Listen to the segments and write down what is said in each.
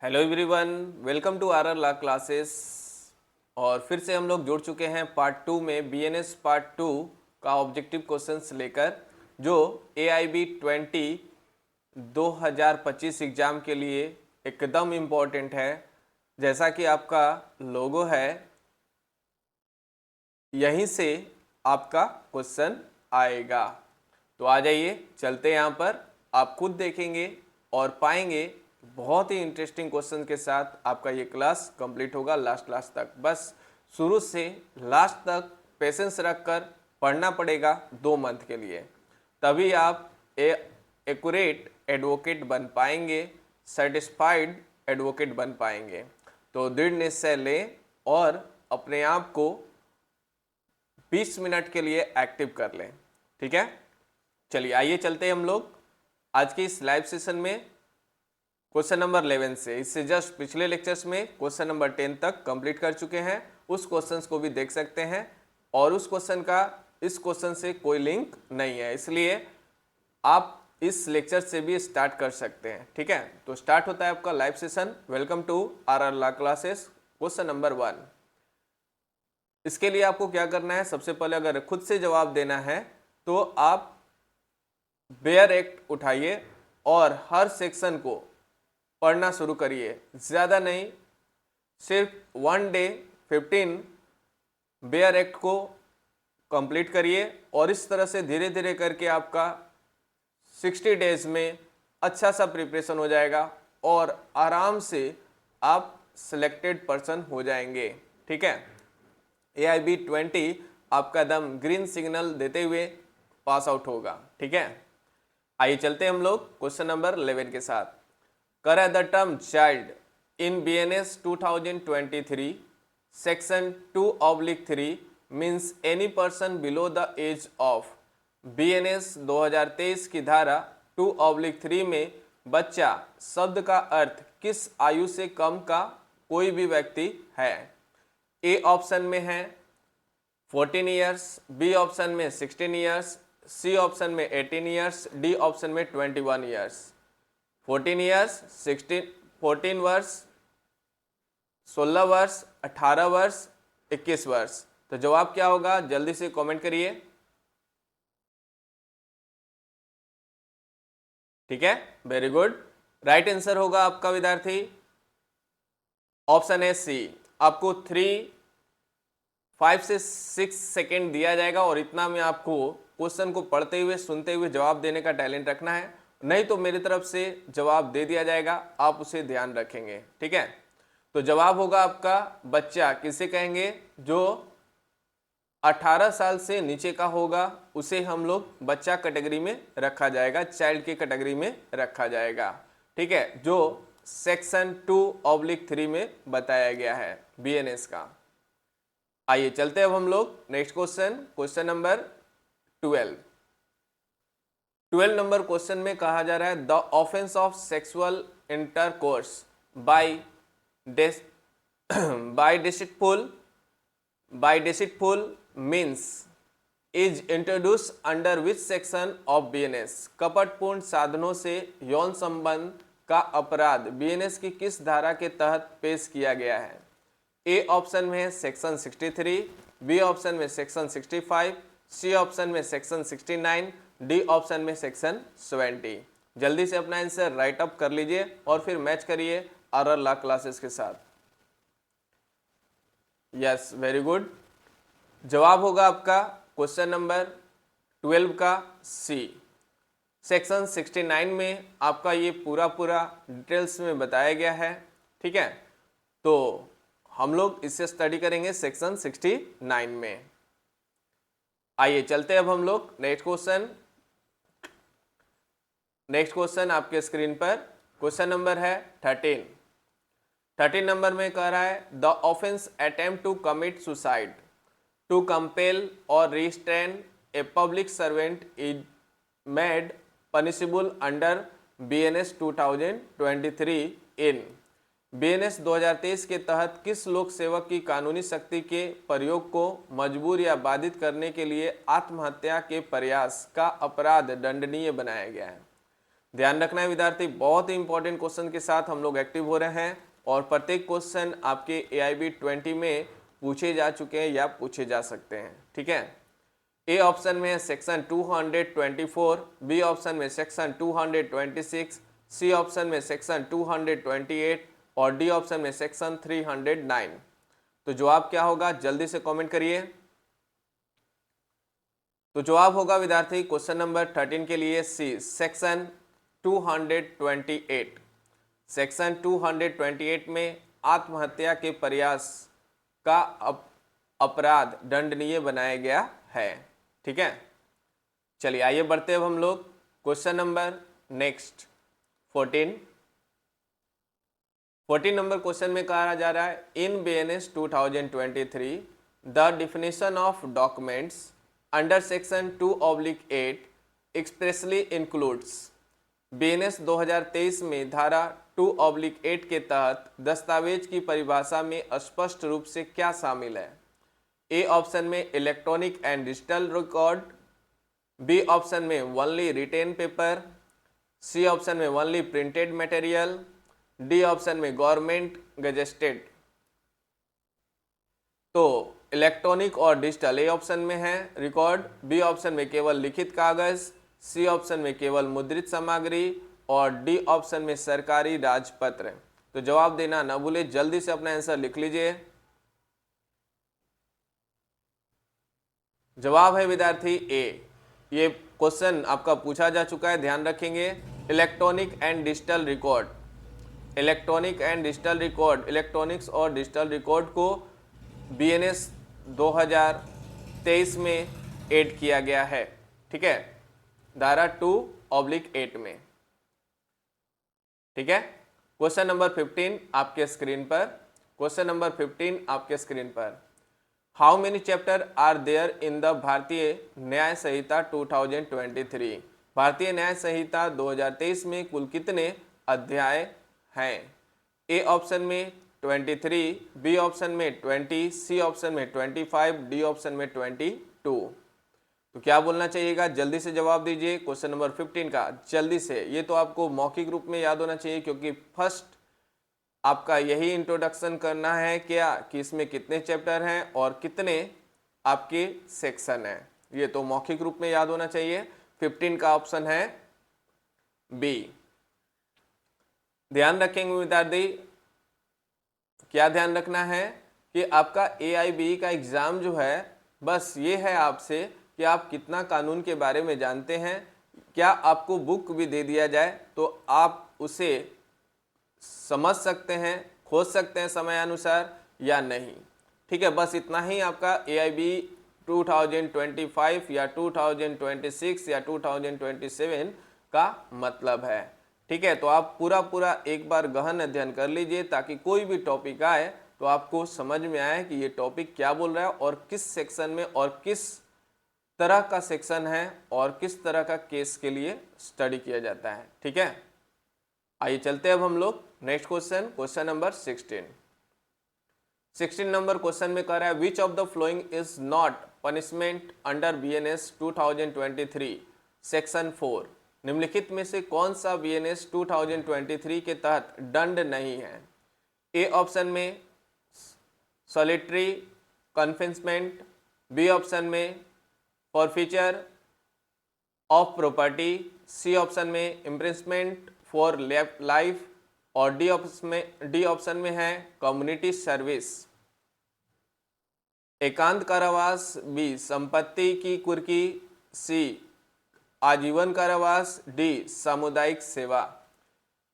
Hello everyone, welcome to R law classes. और फिर से हम लोग जुड़ चुके हैं पार्ट 2 में बीएनएस पार्ट 2 का ऑब्जेक्टिव क्वेश्चंस लेकर, जो AIB 2025 एग्ज़ाम के लिए एकदम इम्पोर्टेंट है। जैसा कि आपका लोगो है, यहीं से आपका क्वेश्चन आएगा। तो आ जाइए, चलते यहाँ पर, आप खुद देखेंगे और पाएंगे बहुत ही इंटरेस्टिंग क्वेश्चन के साथ आपका ये क्लास कंप्लीट होगा लास्ट क्लास तक। बस शुरू से लास्ट तक पेशेंस रखकर पढ़ना पड़ेगा 2 मंथ के लिए, तभी आप एक्यूरेट एडवोकेट बन पाएंगे, सेटिस्फाइड एडवोकेट बन पाएंगे। तो दृढ़ निश्चय लें और अपने आप को 20 मिनट के लिए एक्टिव कर लें। ठीक है, चलिए आइए चलते हैं हम लोग आज के इस लाइव सेशन में क्वेश्चन नंबर 11 से। इससे जस्ट पिछले लेक्चर्स में क्वेश्चन नंबर 10 तक कंप्लीट कर चुके हैं, उस क्वेश्चंस को भी देख सकते हैं। और उस क्वेश्चन का इस क्वेश्चन से कोई लिंक नहीं है, इसलिए आप इस लेक्चर से भी स्टार्ट कर सकते हैं। ठीक है, तो स्टार्ट होता है आपका live session. Welcome to R law classes. Question number 1, इसके लिए आपको क्या करना है, सबसे पहले अगर खुद से जवाब देना है तो आप बेयर एक्ट उठाइए और हर सेक्शन को पढ़ना शुरू करिए। ज़्यादा नहीं, सिर्फ 1 डे 15 बेयर एक्ट को कंप्लीट करिए और इस तरह से धीरे धीरे करके आपका 60 डेज में अच्छा सा प्रिपरेशन हो जाएगा और आराम से आप सिलेक्टेड पर्सन हो जाएंगे। ठीक है, AIB 20 आपका एकदम ग्रीन सिग्नल देते हुए पास आउट होगा। ठीक है, आइए चलते हैं हम लोग क्वेश्चन नंबर 11 के साथ। कर the term child in BNS 2023 section 2/3 means any person below the age of. BNS 2023 की धारा 2/3 में बच्चा शब्द का अर्थ किस आयु से कम का कोई भी व्यक्ति है। ए ऑप्शन में है 14 ईयर्स, बी ऑप्शन में 16 ईयर्स, सी ऑप्शन में 18 ईयर्स, डी ऑप्शन में 21 ईयर्स। 14 ईयर्स, 14 वर्ष, 16 वर्ष, 18 वर्ष, 21 वर्ष। तो जवाब क्या होगा, जल्दी से कमेंट करिए। ठीक है, वेरी गुड। राइट आंसर होगा आपका विद्यार्थी ऑप्शन है सी। आपको 5 से 6 सेकेंड दिया जाएगा और इतना में आपको क्वेश्चन को पढ़ते हुए सुनते हुए जवाब देने का टैलेंट रखना है, नहीं तो मेरी तरफ से जवाब दे दिया जाएगा, आप उसे ध्यान रखेंगे। ठीक है, तो जवाब होगा आपका बच्चा किसे कहेंगे, जो 18 साल से नीचे का होगा उसे हम लोग बच्चा कैटेगरी में रखा जाएगा, चाइल्ड की कैटेगरी में रखा जाएगा। ठीक है, जो सेक्शन 2/3 में बताया गया है BNS का। आइए चलते हैं अब हम लोग next question, question number 12 number question में कहा जा रहा है the offence of sexual intercourse by deceitful means is introduce under which section of BNS। कपटपूर्ण साधनों से यौन संबंध का अपराध BNS की किस धारा के तहत पेश किया गया है। ए ऑप्शन में है सेक्शन 63, बी ऑप्शन में सेक्शन 65, सी ऑप्शन में सेक्शन 69, डी ऑप्शन में सेक्शन 70। जल्दी से अपना आंसर राइट अप कर लीजिए और फिर मैच करिए आर ला क्लासेस के साथ। Yes, very good. जवाब होगा आपका क्वेश्चन नंबर 12 का सी। सेक्शन 69 में आपका ये पूरा डिटेल्स में बताया गया है। ठीक है, तो हम लोग इससे स्टडी करेंगे सेक्शन 69 में। आइए चलते हैं अब हम लोग नेक्स्ट क्वेश्चन आपके स्क्रीन पर। क्वेश्चन नंबर है 13 नंबर में कह रहा है the offence attempt to commit suicide to compel और restrain a public servant is made punishable under BNS 2023 in. BNS 2023 के तहत किस लोक सेवक की कानूनी शक्ति के प्रयोग को मजबूर या बाधित करने के लिए आत्महत्या के प्रयास का अपराध दंडनीय बनाया गया है। ध्यान रखना है विद्यार्थी, बहुत ही इंपॉर्टेंट क्वेश्चन के साथ हम लोग एक्टिव हो रहे हैं और प्रत्येक क्वेश्चन आपके AIB 20 में पूछे जा चुके हैं या पूछे जा सकते हैं। ठीक है, ए ऑप्शन में है सेक्शन 224, बी ऑप्शन में सेक्शन 226, सी ऑप्शन में सेक्शन 228 और डी ऑप्शन में सेक्शन 309। तो जवाब क्या होगा जल्दी से कमेंट करिए। तो जवाब होगा विद्यार्थी क्वेश्चन नंबर 13 के लिए सी, सेक्शन 228। सेक्शन 228 में आत्महत्या के प्रयास का अपराध दंडनीय बनाया गया है। ठीक है, चलिए आइए बढ़ते अब हम लोग question number next 14 number question में कहा जा रहा है इन BNS 2023 the definition of documents under section 2/8 expressly includes. BNS 2023 में धारा 2/8 के तहत दस्तावेज की परिभाषा में स्पष्ट रूप से क्या शामिल है? ए ऑप्शन में electronic and digital record, B option में only written paper, C option में only printed material, D option में गवर्नमेंट गजेस्टेड। तो इलेक्ट्रॉनिक और डिजिटल ए ऑप्शन में है रिकॉर्ड, बी ऑप्शन में केवल लिखित कागज, सी ऑप्शन में केवल मुद्रित सामग्री और डी ऑप्शन में सरकारी राजपत्र। तो जवाब देना ना भूले, जल्दी से अपना आंसर लिख लीजिए। जवाब है विद्यार्थी ए। ये क्वेश्चन आपका पूछा जा चुका है, ध्यान रखेंगे। Electronic and digital record, electronic and digital record, electronics और डिजिटल रिकॉर्ड को BNS 2023 में ऐड किया गया है। ठीक है, धारा 2/8 में। ठीक है, क्वेश्चन नंबर 15 आपके स्क्रीन पर, क्वेश्चन नंबर 15 आपके स्क्रीन पर। How many chapter are there in the Bharatiya Nyaya संहिता 2023? भारतीय न्याय संहिता 2023 में कुल कितने अध्याय हैं? ए ऑप्शन में 23, बी ऑप्शन में 20, सी ऑप्शन में 25, डी ऑप्शन में 22। तो क्या बोलना चाहिएगा, जल्दी से जवाब दीजिए क्वेश्चन नंबर 15 का, जल्दी से। ये तो आपको मौखिक रूप में याद होना चाहिए क्योंकि फर्स्ट आपका यही इंट्रोडक्शन करना है क्या कि इसमें कितने चैप्टर हैं और कितने आपके सेक्शन हैं। ये तो मौखिक रूप में याद होना चाहिए। 15 का ऑप्शन है बी। ध्यान रखेंगे विद्यार्थी, क्या ध्यान रखना है कि आपका AIB का एग्जाम जो है बस ये है आपसे कि आप कितना कानून के बारे में जानते हैं। क्या आपको बुक भी दे दिया जाए तो आप उसे समझ सकते हैं, खोज सकते हैं समयानुसार या नहीं। ठीक है, बस इतना ही आपका AIB 2025 या 2026 या 2027 का मतलब है। ठीक है, तो आप पूरा एक बार गहन अध्ययन कर लीजिए ताकि कोई भी टॉपिक आए तो आपको समझ में आए कि ये टॉपिक क्या बोल रहा है और किस सेक्शन में और किस तरह का सेक्शन है और किस तरह का केस के लिए स्टडी किया जाता है। ठीक है, आइए चलते हैं अब हम लोग next question, question number 16 number question में कह रहा है which of the following is not punishment under BNS 2023 section 4? निम्नलिखित में से कौन सा BNS 2023 के तहत दंड नहीं है? ए ऑप्शन में सॉलिटरी कन्फिनेंसमेंट, बी ऑप्शन में forfeiture of property, C option में इम्प्रिजनमेंट फॉर लाइफ और डी ऑप्शन में है कम्युनिटी सर्विस। एकांत कारावास, बी संपत्ति की कुर्की, सी आजीवन कारावास, डी सामुदायिक सेवा।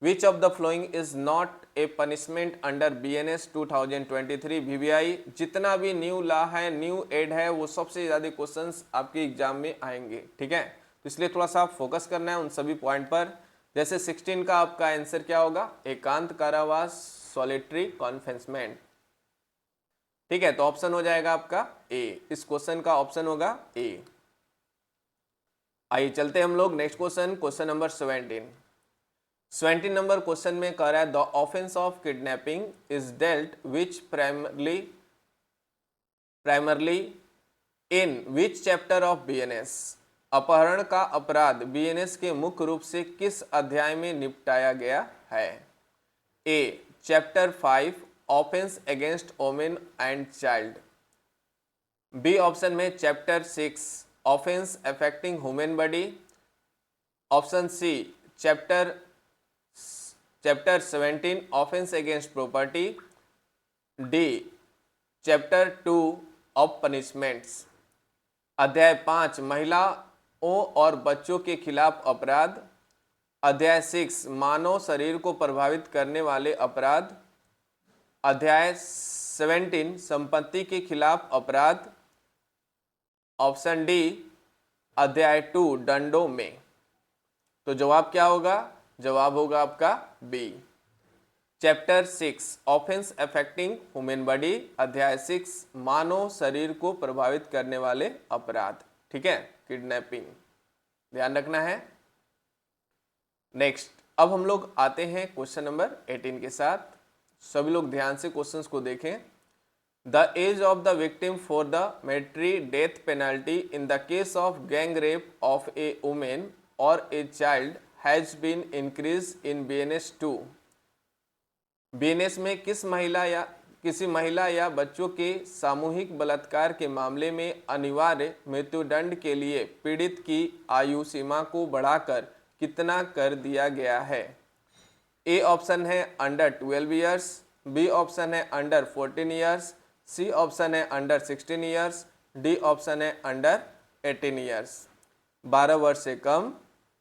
Which of the following is not a punishment under BNS 2023 VBI? जितना भी न्यू लॉ है, न्यू एड है, वो सबसे ज्यादा क्वेश्चंस आपके एग्जाम में आएंगे। ठीक है, तो इसलिए थोड़ा सा फोकस करना है उन सभी पॉइंट पर। जैसे 16 का आपका आंसर क्या होगा? एकांत कारावास, सॉलिटरी कन्फिनेंसमेंट। ठीक है, तो ऑप्शन हो जाएगा आपका ए। इस क्वेश्चन का ऑप्शन होगा ए। आइए चलते हम लोग next question, question number 17 number question में कह रहा है the offence of kidnapping is dealt which primarily in which chapter of BNS? अपहरण का अपराध बीएनएस के मुख्य रूप से किस अध्याय में निपटाया गया है? A chapter 5 offence against women and child, B option में chapter 6 offence affecting human body, option C chapter 17 offence against property, D chapter 2 of punishments. अध्याय 5 महिलाओं और बच्चों के खिलाफ अपराध, अध्याय 6 मानव शरीर को प्रभावित करने वाले अपराध, अध्याय 17 संपत्ति के खिलाफ अपराध, ऑप्शन डी अध्याय 2 दंडों में। तो जवाब क्या होगा? जवाब होगा आपका B chapter 6 offence affecting human body, अध्याय 6 मानव शरीर को प्रभावित करने वाले अपराध। ठीक है, किडनैपिंग, ध्यान रखना है। नेक्स्ट, अब हम लोग आते हैं क्वेश्चन नंबर 18 के साथ। सभी लोग ध्यान से क्वेश्चंस को देखें। The age of the victim for the mandatory death penalty in the case of gang rape of a women और a child has been increase in BNS 2। BNS में किसी महिला या बच्चों के सामूहिक बलात्कार के मामले में अनिवार्य मृत्युदंड के लिए पीड़ित की आयु सीमा को बढ़ाकर कितना कर दिया गया है? ए ऑप्शन है अंडर 12 ईयर्स, बी ऑप्शन है अंडर 14 ईयर्स, सी ऑप्शन है अंडर 16 ईयर्स, डी ऑप्शन है अंडर 18 ईयर्स। 12 वर्ष से कम,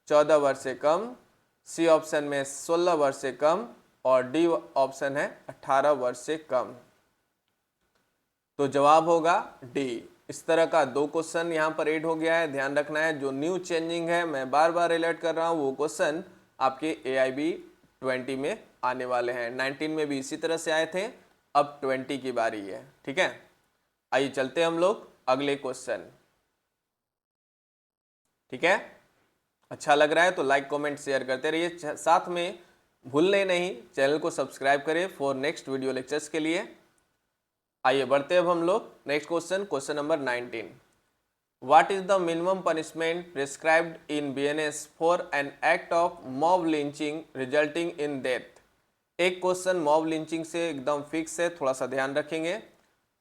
14 वर्ष से कम, सी ऑप्शन में 16 वर्ष से कम और डी ऑप्शन है 18 वर्ष से कम। तो जवाब होगा डी। इस तरह का 2 क्वेश्चन यहाँ पर ऐड हो गया है, ध्यान रखना है। जो न्यू चेंजिंग है, मैं बार बार रिलेट कर रहा हूँ, वो क्वेश्चन आपके AIB 20 में आने वाले हैं। 19 में भी इसी तरह से आए थे, अब 20 की बारी है। ठीक है, आइए चलते हैं हम लोग अगले क्वेश्चन। ठीक है, अच्छा लग रहा है तो लाइक कमेंट शेयर करते रहिए, साथ में भूलने नहीं चैनल को सब्सक्राइब करें फॉर नेक्स्ट वीडियो लेक्चर्स के लिए। आइए बढ़ते हैं अब हम लोग next question number 19। What is the minimum punishment prescribed in BNS for an act of mob lynching resulting in death? एक क्वेश्चन मॉब लिंचिंग से एकदम फिक्स है, थोड़ा सा ध्यान रखेंगे।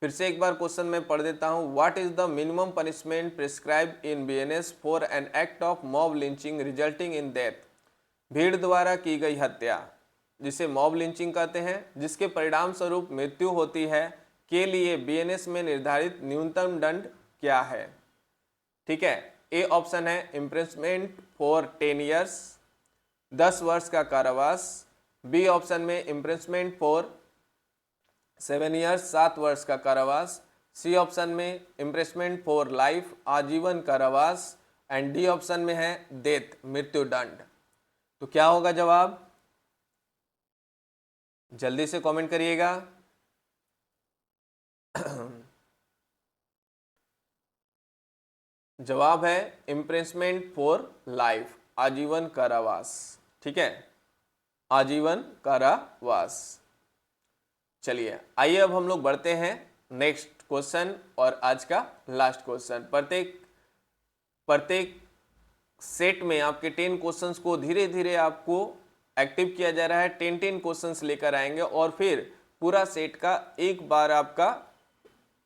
फिर से एक बार क्वेश्चन में पढ़ देता हूँ। What is the minimum punishment prescribed in BNS for an act of mob lynching resulting in death? भीड़ द्वारा की गई हत्या, जिसे मॉब लिंचिंग कहते हैं, जिसके परिणाम स्वरूप मृत्यु होती है, के लिए BNS में निर्धारित न्यूनतम दंड क्या है? ठीक है, ए ऑप्शन है इम्प्रिजनमेंट फॉर 10 ईयर्स, 10 वर्ष का कारावास, बी ऑप्शन में इम्प्रिजनमेंट फॉर 7 ईयर्स, 7 वर्ष का कारावास, सी ऑप्शन में इम्प्रिजनमेंट फॉर लाइफ, आजीवन कारावास, एंड डी ऑप्शन में है डेथ, मृत्युदंड। तो क्या होगा जवाब? जल्दी से कमेंट करिएगा। जवाब है इम्प्रिजनमेंट फॉर लाइफ, आजीवन कारावास। ठीक है, आजीवन कारावास। चलिए आइए अब हम लोग बढ़ते हैं नेक्स्ट क्वेश्चन और आज का लास्ट क्वेश्चन। प्रत्येक सेट में आपके 10 क्वेश्चंस को धीरे धीरे आपको एक्टिव किया जा रहा है। 10 क्वेश्चंस लेकर आएंगे और फिर पूरा सेट का एक बार आपका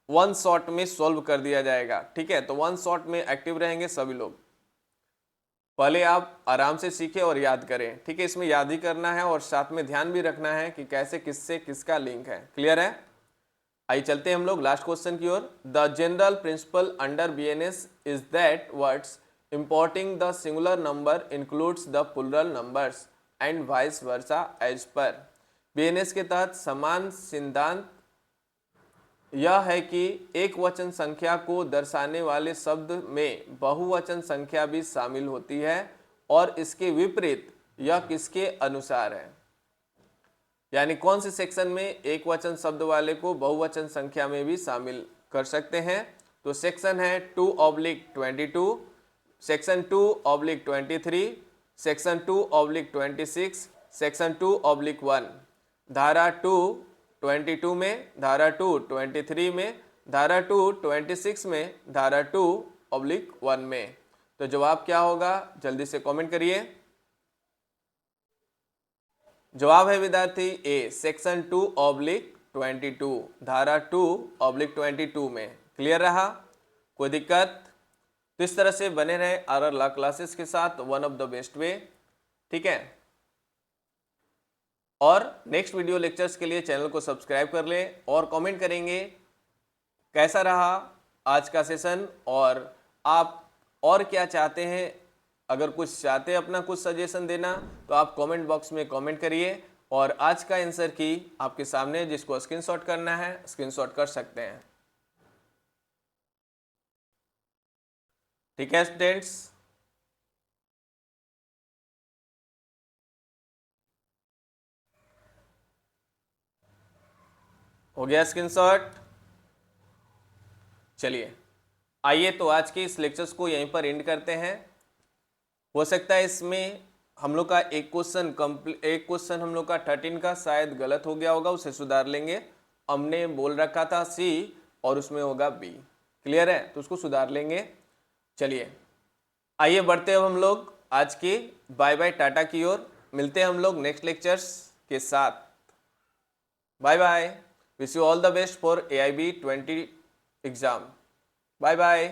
1 शॉट में सॉल्व कर दिया जाएगा। ठीक है, तो 1 शॉट में एक्टिव रहेंगे सभी लोग। पहले आप आराम से सीखें और याद करें। ठीक है, इसमें याद ही करना है और साथ में ध्यान भी रखना है कि कैसे किससे किसका लिंक है। क्लियर है? आइए चलते हैं हम लोग लास्ट क्वेश्चन की ओर। The general principle under BNS is that words importing the singular number includes the plural numbers and vice versa as per। BNS के तहत समान सिद्धांत यह है कि एक वचन संख्या को दर्शाने वाले शब्द में बहुवचन संख्या भी शामिल होती है, और इसके विपरीत यह किसके अनुसार है? यानी कौन से सेक्शन में एक वचन शब्द वाले को बहुवचन संख्या में भी शामिल कर सकते हैं? तो सेक्शन है 2/22, सेक्शन 2/23, सेक्शन 2/26, सेक्शन 2/1, धारा 2/22 में, धारा 2/23 में, धारा 2/26 में, धारा 2/1 में। तो जवाब क्या होगा, जल्दी से कमेंट करिए। जवाब है विद्यार्थी ए, सेक्शन 2/22, धारा 2/22 में। क्लियर रहा, कोई दिक्कत? तो इस तरह से बने रहे आर लॉ क्लासेस के साथ, one of the best way. ठीक है, और नेक्स्ट वीडियो लेक्चर्स के लिए चैनल को सब्सक्राइब कर ले और कमेंट करेंगे कैसा रहा आज का सेशन, और आप और क्या चाहते हैं। अगर कुछ चाहते हैं अपना कुछ सजेशन देना तो आप कमेंट बॉक्स में कमेंट करिए, और आज का आंसर की आपके सामने, जिसको स्क्रीनशॉट करना है स्क्रीनशॉट कर सकते हैं। ठीक है स्टूडेंट्स, हो गया स्क्रीनशॉट? चलिए आइए तो आज के इस लेक्चर्स को यहीं पर एंड करते हैं। हो सकता है इसमें हम लोग का एक क्वेश्चन हम लोग का 13 का शायद गलत हो गया होगा, उसे सुधार लेंगे। हमने बोल रखा था सी और उसमें होगा बी। क्लियर है, तो उसको सुधार लेंगे। चलिए आइए बढ़ते हैं हम लोग आज के बाय बाय टाटा की ओर। मिलते हैं हम लोग नेक्स्ट लेक्चर्स के साथ। Bye bye, wish you all the best for AIB 20 exam. Bye bye.